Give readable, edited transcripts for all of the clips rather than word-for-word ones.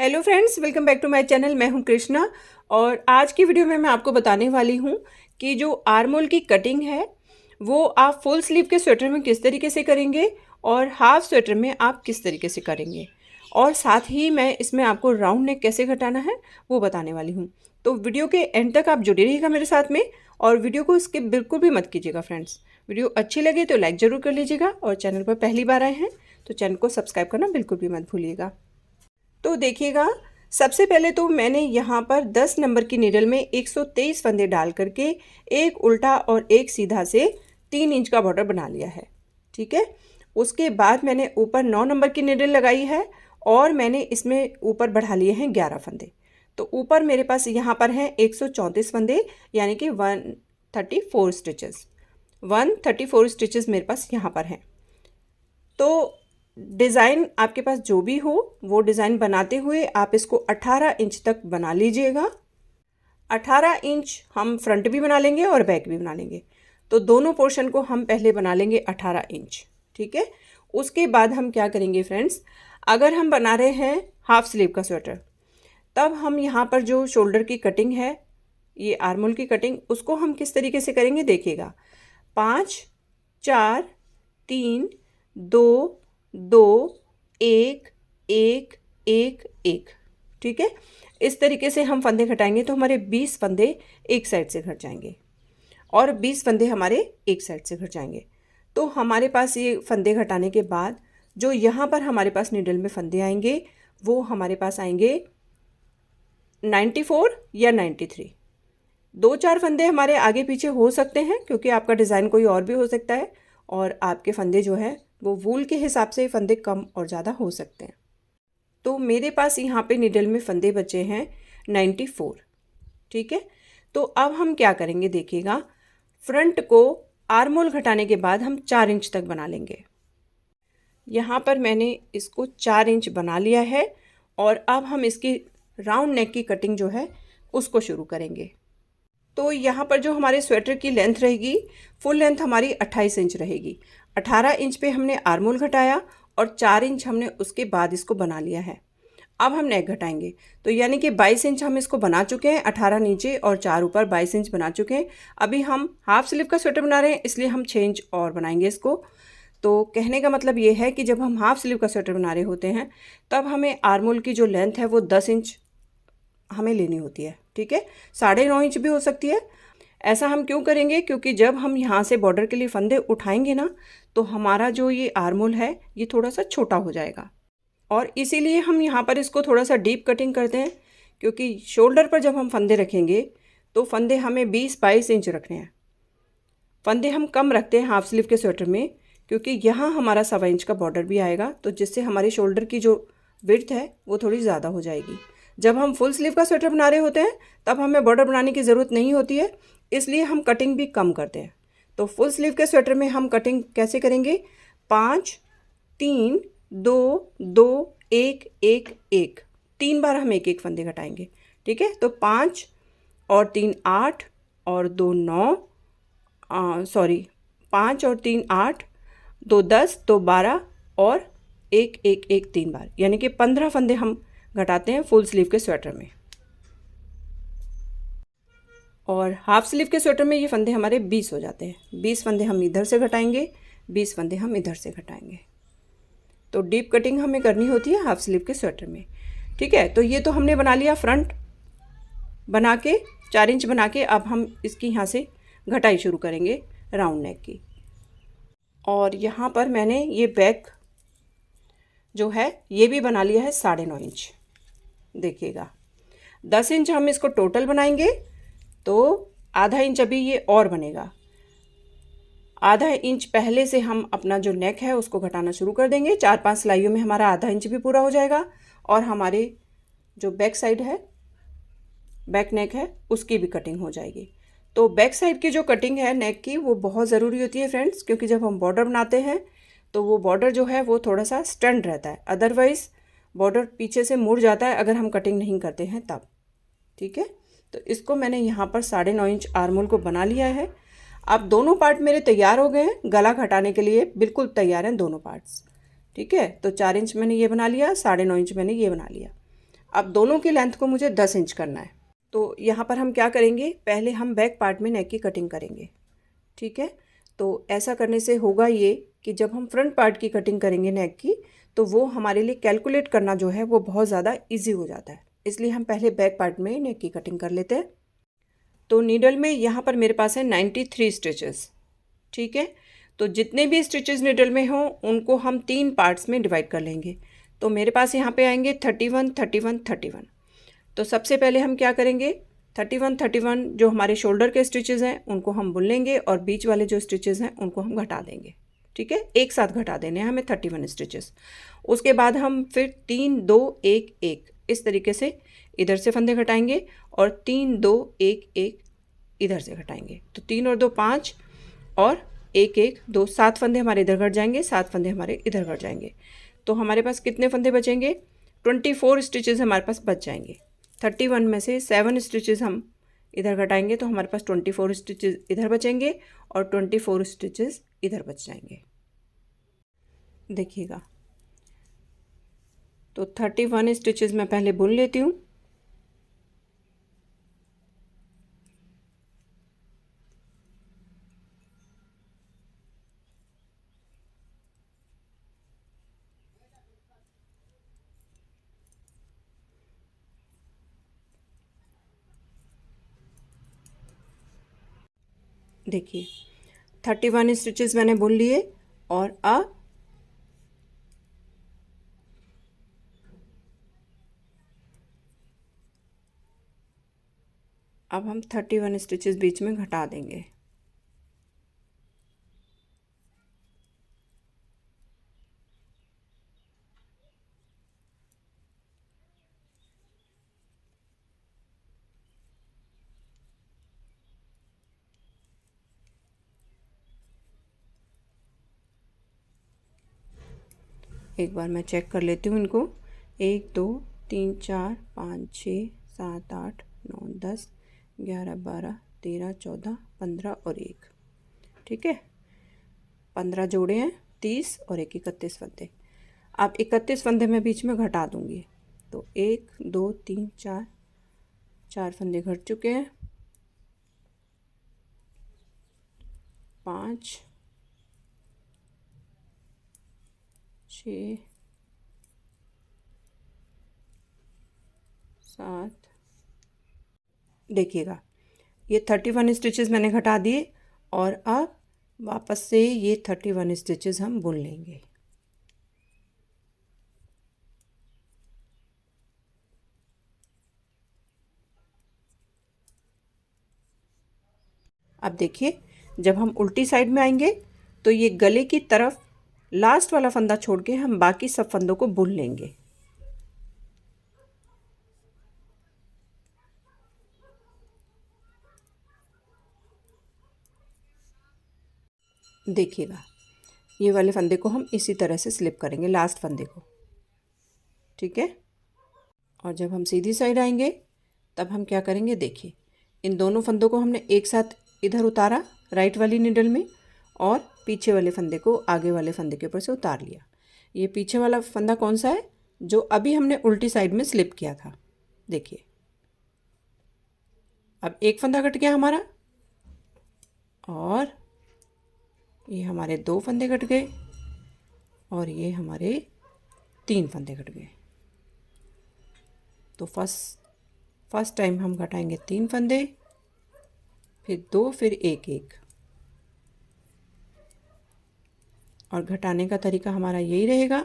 Hello friends, welcome back to my channel. मैं हूं कृष्णा और आज की वीडियो में मैं आपको बताने वाली हूं कि जो आर्मोल की कटिंग है वो आप फुल स्लीव के स्वेटर में किस तरीके से करेंगे और हाफ स्वेटर में आप किस तरीके से करेंगे, और साथ ही मैं इसमें आपको राउंड नेक कैसे घटाना है वो बताने वाली हूँ। तो वीडियो के एंड तक आप जुड़े रहिएगा मेरे साथ में और वीडियो को स्किप बिल्कुल भी मत कीजिएगा फ्रेंड्स। वीडियो अच्छी लगे तो लाइक ज़रूर कर लीजिएगा और चैनल पर पहली बार आए हैं तो चैनल को सब्सक्राइब करना बिल्कुल भी मत भूलिएगा। तो देखिएगा, सबसे पहले तो मैंने यहाँ पर 10 नंबर की नीडल में 123 फंदे डाल करके एक उल्टा और एक सीधा से 3 इंच का बॉर्डर बना लिया है। ठीक है, उसके बाद मैंने ऊपर 9 नंबर की नीडल लगाई है और मैंने इसमें ऊपर बढ़ा लिए हैं 11 फंदे। तो ऊपर मेरे पास यहाँ पर हैं 134 फंदे, यानी कि 134 स्टिचेस। 134 स्टिचेस मेरे पास यहाँ पर हैं। तो डिज़ाइन आपके पास जो भी हो वो डिज़ाइन बनाते हुए आप इसको 18 इंच तक बना लीजिएगा। 18 इंच हम फ्रंट भी बना लेंगे और बैक भी बना लेंगे, तो दोनों पोर्शन को हम पहले बना लेंगे 18 इंच। ठीक है, उसके बाद हम क्या करेंगे फ्रेंड्स, अगर हम बना रहे हैं हाफ स्लीव का स्वेटर तब हम यहाँ पर जो शोल्डर की कटिंग है, ये आर्मोल की कटिंग, उसको हम किस तरीके से करेंगे देखिएगा। 5 4 3 2 2 1 1 1 1। ठीक है, इस तरीके से हम फंदे घटाएंगे तो हमारे 20 फंदे एक साइड से घट जाएंगे और 20 फंदे हमारे एक साइड से घट जाएंगे। तो हमारे पास ये फंदे घटाने के बाद जो यहाँ पर हमारे पास निडल में फंदे आएंगे वो हमारे पास आएंगे 94 या 93। 2-4 फंदे हमारे आगे पीछे हो सकते हैं क्योंकि आपका डिज़ाइन कोई और भी हो सकता है और आपके फंदे जो है वो वूल के हिसाब से फंदे कम और ज़्यादा हो सकते हैं। तो मेरे पास यहाँ पे निडल में फंदे बचे हैं 94। ठीक है, तो अब हम क्या करेंगे देखिएगा, फ्रंट को आर्मोल घटाने के बाद हम 4 इंच तक बना लेंगे। यहाँ पर मैंने इसको 4 इंच बना लिया है और अब हम इसकी राउंड नेक की कटिंग जो है उसको शुरू करेंगे। तो यहाँ पर जो हमारे स्वेटर की लेंथ रहेगी, फुल लेंथ हमारी 28 इंच रहेगी। 18 इंच पे हमने आर्मोल घटाया और 4 इंच हमने उसके बाद इसको बना लिया है। अब हम नेक घटाएंगे, तो यानी कि 22 इंच हम इसको बना चुके हैं, 18 नीचे और 4 ऊपर, 22 इंच बना चुके हैं। अभी हम हाफ स्लीव का स्वेटर बना रहे हैं इसलिए हम 6 इंच और बनाएंगे इसको। तो कहने का मतलब ये है कि जब हम हाफ स्लीव का स्वेटर बना रहे होते हैं तब हमें आर्मोल की जो लेंथ है वो 10 इंच हमें लेनी होती है। ठीक है, 9.5 इंच भी हो सकती है। ऐसा हम क्यों करेंगे, क्योंकि जब हम यहाँ से बॉर्डर के लिए फंदे उठाएंगे ना तो हमारा जो ये आर्मोल है ये थोड़ा सा छोटा हो जाएगा और इसीलिए हम यहाँ पर इसको थोड़ा सा डीप कटिंग करते हैं, क्योंकि शोल्डर पर जब हम फंदे रखेंगे तो फंदे हमें 20-22 इंच रखने हैं। फंदे हम कम रखते हैं हाफ स्लीव के स्वेटर में क्योंकि यहाँ हमारा 1.25 इंच का बॉर्डर भी आएगा, तो जिससे हमारे शोल्डर की जो विड्थ है वो थोड़ी ज़्यादा हो जाएगी। जब हम फुल स्लीव का स्वेटर बना रहे होते हैं तब हमें बॉर्डर बनाने की ज़रूरत नहीं होती है, इसलिए हम कटिंग भी कम करते हैं। तो फुल स्लीव के स्वेटर में हम कटिंग कैसे करेंगे, 5 3 2 2 1 1 1, 3 बार हम एक एक फंदे घटाएंगे। ठीक है, तो 5 और 3 8 और 2 9, 5 और 3 8, 2 10, 2 12 और 1 1 1 3 बार, यानी कि 15 फंदे हम घटाते हैं फुल स्लीव के स्वेटर में। और हाफ स्लीव के स्वेटर में ये फंदे हमारे 20 हो जाते हैं। 20 फंदे हम इधर से घटाएंगे, 20 फंदे हम इधर से घटाएंगे। तो डीप कटिंग हमें करनी होती है हाफ स्लीव के स्वेटर में। ठीक है, तो ये तो हमने बना लिया फ्रंट बना के 4 इंच बना के। अब हम इसकी यहाँ से घटाई शुरू करेंगे राउंड नेक की। और यहाँ पर मैंने ये बैक जो है ये भी बना लिया है 9.5 इंच। देखिएगा, 10 इंच हम इसको टोटल बनाएंगे तो आधा इंच अभी ये और बनेगा। आधा इंच पहले से हम अपना जो नेक है उसको घटाना शुरू कर देंगे। 4-5 सिलाइयों में हमारा आधा इंच भी पूरा हो जाएगा और हमारे जो बैक साइड है, बैक नेक है, उसकी भी कटिंग हो जाएगी। तो बैक साइड की जो कटिंग है नेक की वो बहुत ज़रूरी होती है फ्रेंड्स, क्योंकि जब हम बॉर्डर बनाते हैं तो वो बॉर्डर जो है वो थोड़ा सा स्टैंड रहता है, अदरवाइज़ बॉर्डर पीछे से मुड़ जाता है अगर हम कटिंग नहीं करते हैं तब। ठीक है, तो इसको मैंने यहाँ पर 9.5 इंच आर्मोल को बना लिया है। अब दोनों पार्ट मेरे तैयार हो गए हैं, गला घटाने के लिए बिल्कुल तैयार हैं दोनों पार्ट्स। ठीक है, तो 4 इंच मैंने ये बना लिया, 9.5 इंच मैंने ये बना लिया। अब दोनों की लेंथ को मुझे 10 इंच करना है। तो यहाँ पर हम क्या करेंगे, पहले हम बैक पार्ट में नेक की कटिंग करेंगे। ठीक है, तो ऐसा करने से होगा ये कि जब हम फ्रंट पार्ट की कटिंग करेंगे नेक की, तो वो हमारे लिए कैलकुलेट करना जो है वो बहुत ज़्यादा इजी हो जाता है। इसलिए हम पहले बैक पार्ट में नेक की कटिंग कर लेते हैं। तो नीडल में यहाँ पर मेरे पास है 93 स्टिचेस। ठीक है, तो जितने भी स्टिचेस नीडल में हों उनको हम 3 पार्ट्स में डिवाइड कर लेंगे। तो मेरे पास यहाँ पे आएंगे 31, 31, 31। तो सबसे पहले हम क्या करेंगे, 31, 31 जो हमारे शोल्डर के स्टिचेस हैं उनको हम बुन लेंगे और बीच वाले जो स्टिचेस हैं उनको हम घटा देंगे। ठीक है, एक साथ घटा देने हैं हमें 31 स्टिचेस। उसके बाद हम फिर 3, 2, 1, 1 इस तरीके से इधर से फंदे घटाएंगे और 3, 2, 1, 1 इधर से घटाएंगे। तो 3 और 2 5 और 1, 1, 2 7 फंदे हमारे इधर घट जाएंगे, 7 फंदे हमारे इधर घट जाएंगे। तो हमारे पास कितने फंदे बचेंगे, 24 स्टिचेस हमारे पास बच जाएंगे। 31 में से 7 स्टिचेस हम इधर घटाएंगे तो हमारे पास 24 स्टिचेस इधर बचेंगे और 24 स्टिचेस इधर बच जाएंगे। देखिएगा, तो 31 स्टिचेस मैं पहले बुन लेती हूँ। देखिए 31 स्टिचेस मैंने बुन लिए और अब हम 31 स्टिचेस बीच में घटा देंगे। एक बार मैं चेक कर लेती हूँ इनको। 1, 2, 3, 4, 5, 6, 7, 8, 9, 10, 11, 12, 13, 14, 15 और 1। ठीक है, 15 जोड़े हैं, 30 और 1 31 फंदे। अब 31 फंदे मैं बीच में घटा दूंगी। तो 1, 2, 3, 4, 4 फंदे घट चुके हैं। 5, 6, 7। देखिएगा, ये 31 स्टिचेस मैंने घटा दिए और अब वापस से ये 31 स्टिचेस हम बुन लेंगे। अब देखिए, जब हम उल्टी साइड में आएंगे तो ये गले की तरफ लास्ट वाला फंदा छोड़ के हम बाकी सब फंदों को बुन लेंगे। देखिएगा, ये वाले फंदे को हम इसी तरह से स्लिप करेंगे, लास्ट फंदे को। ठीक है, और जब हम सीधी साइड आएंगे तब हम क्या करेंगे, देखिए इन दोनों फंदों को हमने एक साथ इधर उतारा राइट वाली निडल में और पीछे वाले फंदे को आगे वाले फंदे के ऊपर से उतार लिया। ये पीछे वाला फंदा कौन सा है, जो अभी हमने उल्टी साइड में स्लिप किया था। देखिए, अब एक फंदा कट गया हमारा और ये हमारे 2 फंदे कट गए और ये हमारे 3 फंदे कट गए। तो फर्स्ट टाइम हम घटाएंगे 3 फंदे, फिर 2, फिर 1, 1। और घटाने का तरीका हमारा यही रहेगा,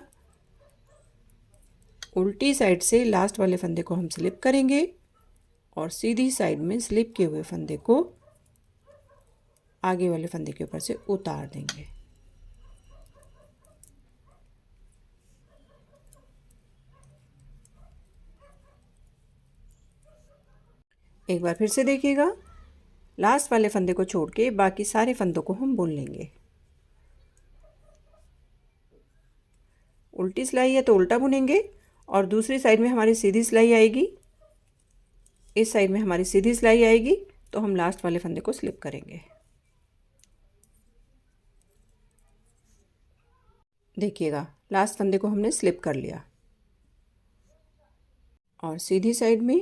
उल्टी साइड से लास्ट वाले फंदे को हम स्लिप करेंगे और सीधी साइड में स्लिप किए हुए फंदे को आगे वाले फंदे के ऊपर से उतार देंगे। एक बार फिर से देखिएगा, लास्ट वाले फंदे को छोड़ के बाकी सारे फंदों को हम बुन लेंगे। उल्टी सिलाई है तो उल्टा बुनेंगे और दूसरी साइड में हमारी सीधी सिलाई आएगी, इस साइड में हमारी सीधी सिलाई आएगी तो हम लास्ट वाले फंदे को स्लिप करेंगे। देखिएगा, लास्ट फंदे को हमने स्लिप कर लिया। और सीधी साइड में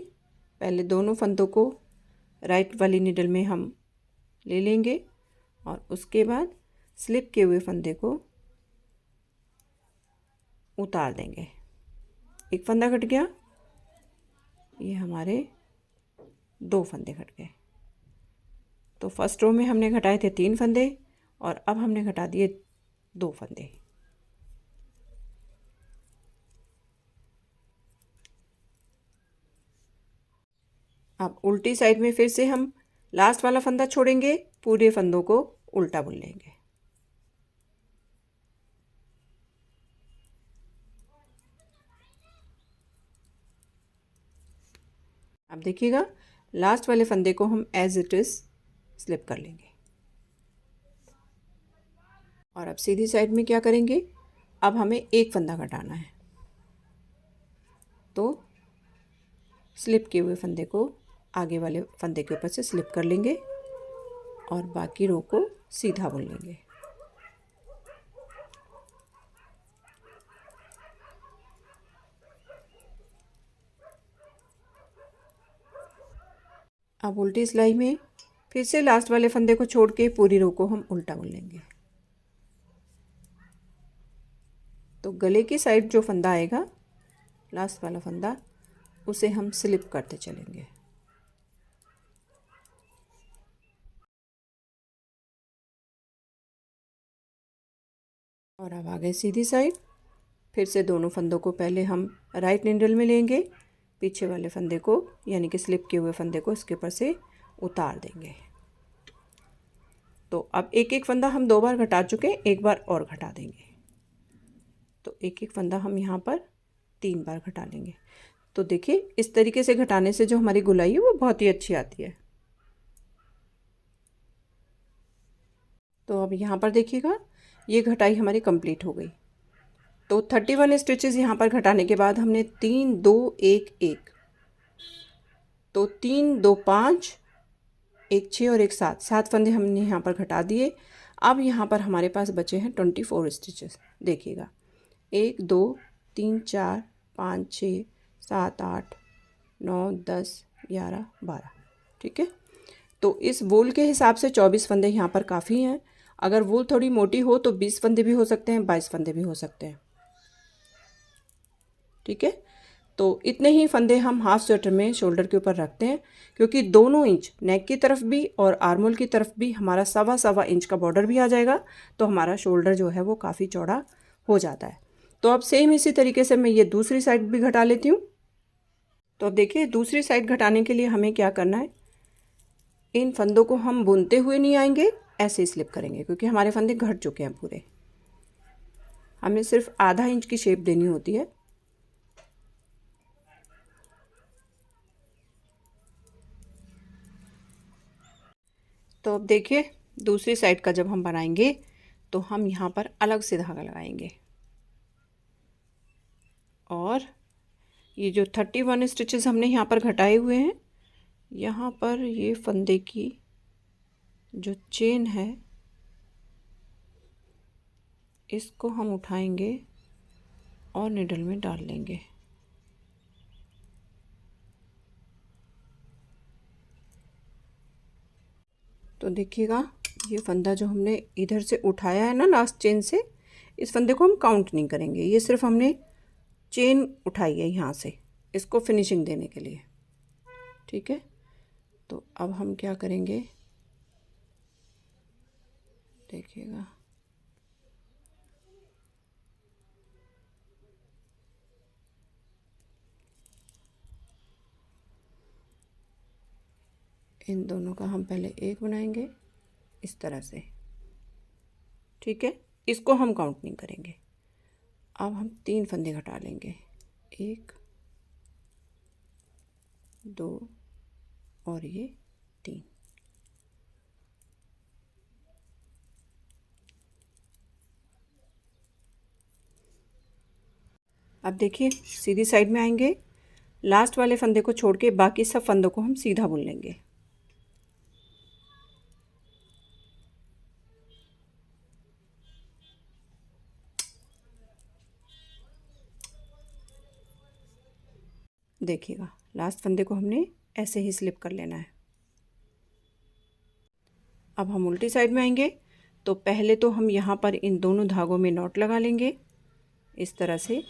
पहले दोनों फंदों को राइट वाली नीडल में हम ले लेंगे और उसके बाद स्लिप किए हुए फंदे को उतार देंगे। एक फंदा कट गया, ये हमारे 2 फंदे कट गए। तो फर्स्ट रो में हमने घटाए थे 3 फंदे और अब हमने घटा दिए 2 फंदे। अब उल्टी साइड में फिर से हम लास्ट वाला फंदा छोड़ेंगे, पूरे फंदों को उल्टा बुन लेंगे। अब देखिएगा, लास्ट वाले फंदे को हम एज इट इज़ स्लिप कर लेंगे। और अब सीधी साइड में क्या करेंगे, अब हमें एक फंदा घटाना है, तो स्लिप किए हुए फंदे को आगे वाले फंदे के ऊपर से स्लिप कर लेंगे और बाकी रो को सीधा बुन लेंगे। अब उल्टी सिलाई में फिर से लास्ट वाले फंदे को छोड़ के पूरी रो को हम उल्टा बुन लेंगे। तो गले की साइड जो फंदा आएगा, लास्ट वाला फंदा, उसे हम स्लिप करते चलेंगे। और अब आ गए सीधी साइड। फिर से दोनों फंदों को पहले हम राइट नीडल में लेंगे, पीछे वाले फंदे को यानी कि स्लिप किए हुए फंदे को इसके ऊपर से उतार देंगे। तो अब एक एक फंदा हम 2 बार घटा चुके हैं, एक बार और घटा देंगे। तो एक एक फंदा हम यहाँ पर 3 बार घटा लेंगे। तो देखिए, इस तरीके से घटाने से जो हमारी गुलाई है वो बहुत ही अच्छी आती है। तो अब यहाँ पर देखिएगा, ये घटाई हमारी कंप्लीट हो गई। तो 31 स्टिचेस यहाँ पर घटाने के बाद हमने 3 2 1 1, तो 3 2 5, 1 6 और 1 7, 7 फंदे हमने यहाँ पर घटा दिए। अब यहाँ पर हमारे पास बचे हैं 24 स्टिचेस। देखिएगा, 1 2 3 4 5 6 7 8 9 10 11 12। ठीक है, तो इस वूल के हिसाब से 24 फंदे यहाँ पर काफ़ी हैं। अगर वूल थोड़ी मोटी हो तो 20 फंदे भी हो सकते हैं, 22 फंदे भी हो सकते हैं। ठीक है, तो इतने ही फंदे हम हाफ स्वेटर में शोल्डर के ऊपर रखते हैं, क्योंकि दोनों इंच नेक की तरफ भी और आर्मोल की तरफ भी हमारा 1.25 इंच का बॉर्डर भी आ जाएगा, तो हमारा शोल्डर जो है वो काफ़ी चौड़ा हो जाता है। तो अब सेम इसी तरीके से मैं ये दूसरी साइड भी घटा लेती हूँ। तो अब देखिए, दूसरी साइड घटाने के लिए हमें क्या करना है, इन फंदों को हम बुनते हुए नहीं आएंगे, ऐसे ही स्लिप करेंगे, क्योंकि हमारे फंदे घट चुके हैं पूरे। हमें सिर्फ आधा इंच की शेप देनी होती है। तो अब देखिए, दूसरी साइड का जब हम बनाएंगे तो हम यहाँ पर अलग से धागा लगाएंगे और ये जो 31 स्टिचेस हमने यहाँ पर घटाए हुए हैं, यहाँ पर ये फंदे की जो चेन है इसको हम उठाएंगे और निडल में डाल लेंगे। तो देखिएगा, ये फंदा जो हमने इधर से उठाया है ना लास्ट चेन से, इस फंदे को हम काउंट नहीं करेंगे, ये सिर्फ हमने चेन उठाई है यहाँ से इसको फिनिशिंग देने के लिए। ठीक है, तो अब हम क्या करेंगे, देखिएगा, इन दोनों का हम पहले एक बनाएंगे इस तरह से। ठीक है, इसको हम काउंट नहीं करेंगे। अब हम 3 फंदे घटा लेंगे, 1 2 और ये 3। अब देखिए, सीधी साइड में आएंगे, लास्ट वाले फंदे को छोड़ के बाकी सब फंदों को हम सीधा बुन लेंगे। देखिएगा लास्ट फंदे को हमने ऐसे ही स्लिप कर लेना है। अब हम उल्टी साइड में आएंगे तो पहले तो हम यहाँ पर इन दोनों धागों में नॉट लगा लेंगे, इस तरह से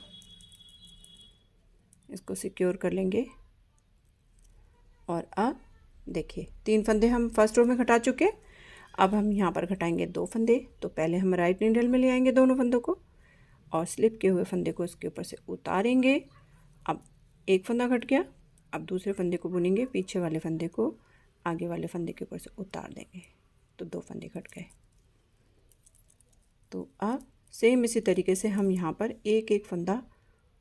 इसको सिक्योर कर लेंगे। और अब देखिए 3 फंदे हम फर्स्ट रो में घटा चुके। अब हम यहाँ पर घटाएंगे 2 फंदे। तो पहले हम राइट नीडल में ले आएंगे दोनों फंदों को और स्लिप किए हुए फंदे को इसके ऊपर से उतारेंगे। अब एक फंदा घट गया, अब दूसरे फंदे को बुनेंगे, पीछे वाले फंदे को आगे वाले फंदे के ऊपर से उतार देंगे, तो 2 फंदे घट गए। तो अब सेम इसी तरीके से हम यहाँ पर एक एक फंदा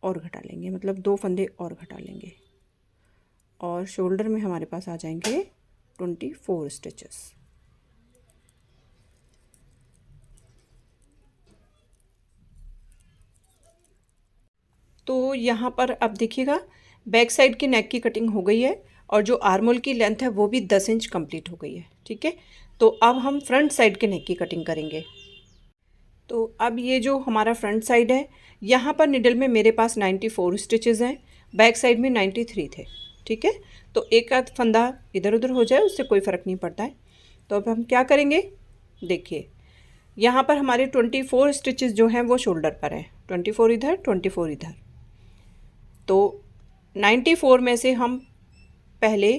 और घटा लेंगे, मतलब 2 फंदे और घटा लेंगे और शोल्डर में हमारे पास आ जाएंगे 24 स्टिचेस। तो यहाँ पर अब देखिएगा बैक साइड की नेक की कटिंग हो गई है और जो आर्मोल की लेंथ है वो भी 10 इंच कंप्लीट हो गई है। ठीक है, तो अब हम फ्रंट साइड के नेक की कटिंग करेंगे। तो अब ये जो हमारा फ्रंट साइड है, यहाँ पर निडल में मेरे पास 94 स्टिचेस हैं, बैक साइड में 93 थे। ठीक है, तो एक आध फंदा इधर उधर हो जाए उससे कोई फ़र्क नहीं पड़ता है। तो अब हम क्या करेंगे, देखिए यहाँ पर हमारे 24 स्टिचेस जो हैं वो शोल्डर पर हैं, 24 इधर 24 इधर। तो 94 में से हम पहले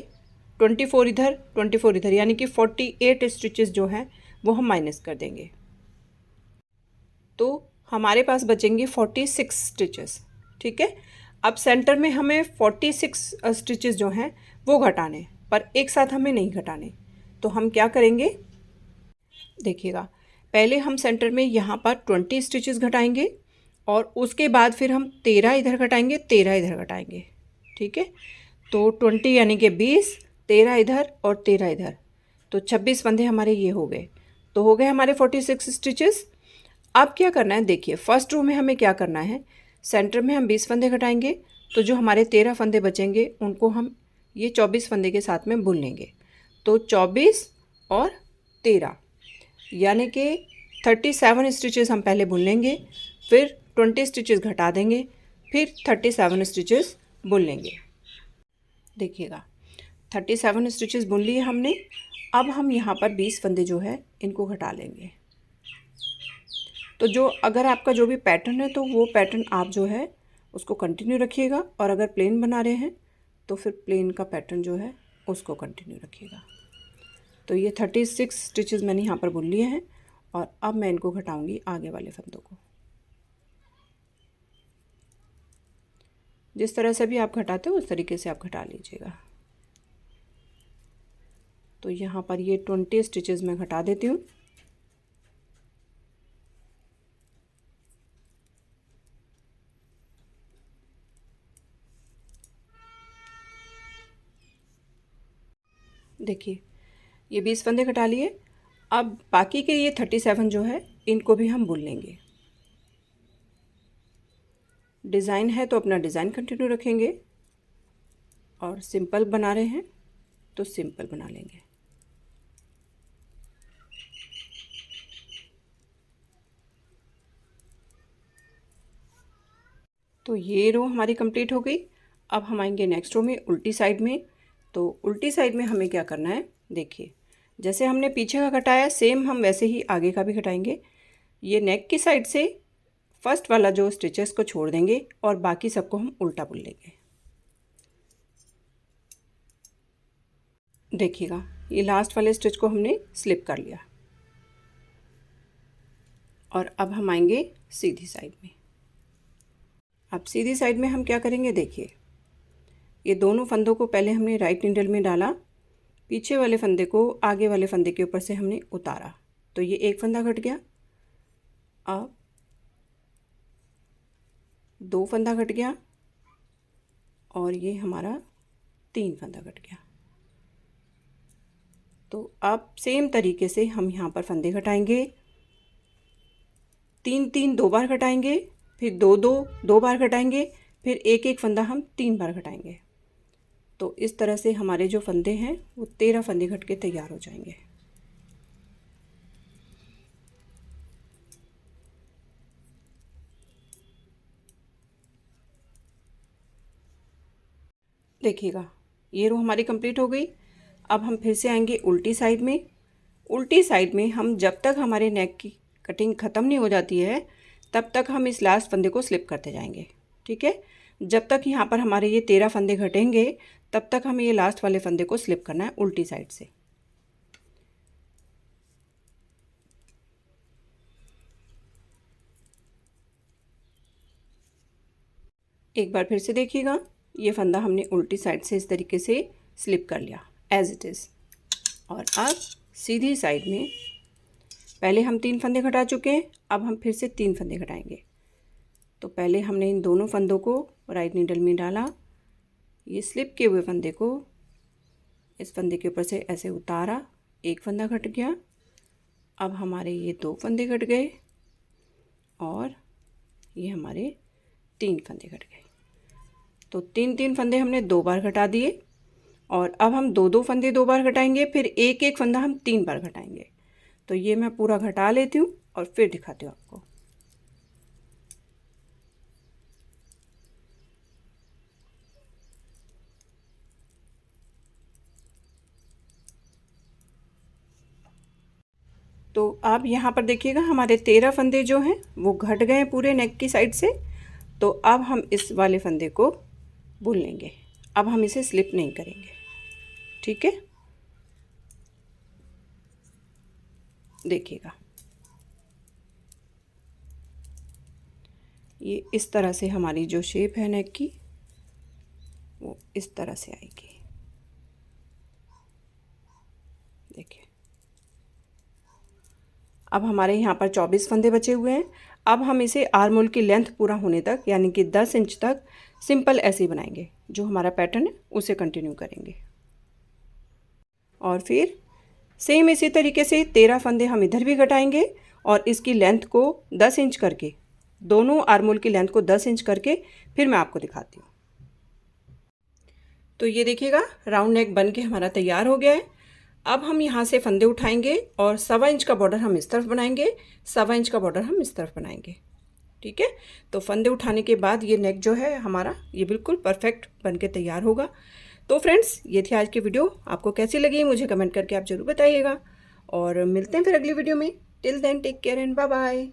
24 इधर 24 इधर यानी कि 48 स्टिचेस जो हैं वो हम माइनस कर देंगे। तो हमारे पास बचेंगे 46 स्टिचेस। ठीक है, अब सेंटर में हमें 46 स्टिचेस जो हैं वो घटाने, पर एक साथ हमें नहीं घटाने। तो हम क्या करेंगे, देखिएगा पहले हम सेंटर में यहाँ पर 20 स्टिचेस घटाएंगे और उसके बाद फिर हम 13 इधर घटाएंगे, 13 इधर घटाएंगे। ठीक है, तो 20 यानी कि 20, 13 इधर और 13 इधर, तो 26 फंदे हमारे ये हो गए। तो हो गए हमारे 46 स्टिचेस। अब क्या करना है, देखिए फर्स्ट रो में हमें क्या करना है, सेंटर में हम 20 फंदे घटाएंगे, तो जो हमारे 13 फंदे बचेंगे उनको हम ये 24 फंदे के साथ में बुन लेंगे। तो 24 और 13 यानी कि 37 स्टिचेस हम पहले बुन लेंगे, फिर 20 स्टिचेस घटा देंगे, फिर 37 स्टिचेस बुन लेंगे। देखिएगा 37 स्टिचेस बुन लिए हमने। अब हम यहाँ पर 20 फंदे जो है इनको घटा लेंगे। तो जो अगर आपका जो भी पैटर्न है तो वो पैटर्न आप जो है उसको कंटिन्यू रखिएगा, और अगर प्लेन बना रहे हैं तो फिर प्लेन का पैटर्न जो है उसको कंटिन्यू रखिएगा। तो ये 36 स्टिचेस मैंने यहाँ पर बुन लिए हैं और अब मैं इनको घटाऊंगी आगे वाले फंदों को। जिस तरह से भी आप घटाते हो उस तरीके से आप घटा लीजिएगा। तो यहाँ पर ये 20 स्टिचेस मैं घटा देती हूँ। देखिए ये 20 फंदे घटा लिए। अब बाकी के ये 37 जो है इनको भी हम बुन लेंगे। डिज़ाइन है तो अपना डिज़ाइन कंटिन्यू रखेंगे, और सिंपल बना रहे हैं तो सिंपल बना लेंगे। तो ये रो हमारी कंप्लीट हो गई। अब हम आएंगे नेक्स्ट रो में उल्टी साइड में। तो उल्टी साइड में हमें क्या करना है, देखिए जैसे हमने पीछे का घटाया सेम हम वैसे ही आगे का भी घटाएंगे। ये नेक की साइड से फर्स्ट वाला जो स्टिचेस को छोड़ देंगे और बाकी सबको हम उल्टा बुन लेंगे। देखिएगा ये लास्ट वाले स्टिच को हमने स्लिप कर लिया। और अब हम आएंगे सीधी साइड में। अब सीधी साइड में हम क्या करेंगे, देखिए ये दोनों फंदों को पहले हमने राइट नीडल में डाला, पीछे वाले फंदे को आगे वाले फंदे के ऊपर से हमने उतारा, तो ये एक फंदा घट गया। अब 2 फंदा घट गया और ये हमारा 3 फंदा घट गया। तो अब सेम तरीके से हम यहाँ पर फंदे घटाएंगे, 3 3 2 बार घटाएंगे, फिर 2 2 2 बार घटाएंगे, फिर एक एक फंदा हम 3 बार घटाएंगे। तो इस तरह से हमारे जो फंदे हैं वो 13 फंदे घट के तैयार हो जाएंगे। देखिएगा ये रो हमारी कंप्लीट हो गई। अब हम फिर से आएंगे उल्टी साइड में। उल्टी साइड में हम जब तक हमारे नेक की कटिंग ख़त्म नहीं हो जाती है तब तक हम इस लास्ट फंदे को स्लिप करते जाएंगे। ठीक है, जब तक यहाँ पर हमारे ये 13 फंदे घटेंगे तब तक हमें ये लास्ट वाले फंदे को स्लिप करना है उल्टी साइड से। एक बार फिर से देखिएगा, ये फंदा हमने उल्टी साइड से इस तरीके से स्लिप कर लिया एज इट इज़। और अब सीधी साइड में पहले हम 3 फंदे घटा चुके हैं, अब हम फिर से 3 फंदे घटाएंगे। तो पहले हमने इन दोनों फंदों को राइट नीडल में डाला, ये स्लिप किए हुए फंदे को इस फंदे के ऊपर से ऐसे उतारा, एक फंदा घट गया। अब हमारे ये 2 फंदे घट गए और ये हमारे 3 फंदे घट गए। तो 3 फंदे हमने 2 बार घटा दिए और अब हम 2 फंदे 2 बार घटाएंगे, फिर एक फंदा हम 3 बार घटाएंगे। तो ये मैं पूरा घटा लेती हूँ और फिर दिखाती हूँ आपको। तो आप यहाँ पर देखिएगा हमारे 13 फंदे जो हैं वो घट गए हैं पूरे नेक की साइड से। तो अब हम इस वाले फंदे को बुन लेंगे, अब हम इसे स्लिप नहीं करेंगे। ठीक है, देखिएगा ये इस तरह से हमारी जो शेप है नेक की वो इस तरह से आएगी। देखिए अब हमारे यहाँ पर 24 फंदे बचे हुए हैं। अब हम इसे आर्म होल की लेंथ पूरा होने तक यानी कि 10 इंच तक सिंपल ऐसे ही बनाएंगे, जो हमारा पैटर्न है उसे कंटिन्यू करेंगे। और फिर सेम इसी तरीके से 13 फंदे हम इधर भी घटाएंगे और इसकी लेंथ को 10 इंच करके, दोनों आर्म होल की लेंथ को 10 इंच करके फिर मैं आपको दिखाती हूँ। तो ये देखिएगा राउंड नेक बन के हमारा तैयार हो गया है। अब हम यहाँ से फंदे उठाएंगे और 1.25 इंच का बॉर्डर हम इस तरफ बनाएंगे, 1.25 इंच का बॉर्डर हम इस तरफ बनाएंगे। ठीक है, तो फंदे उठाने के बाद ये नेक जो है हमारा ये बिल्कुल परफेक्ट बन के तैयार होगा। तो फ्रेंड्स ये थी आज की वीडियो, आपको कैसी लगी मुझे कमेंट करके आप ज़रूर बताइएगा और मिलते हैं फिर अगली वीडियो में। Till then take care and bye bye.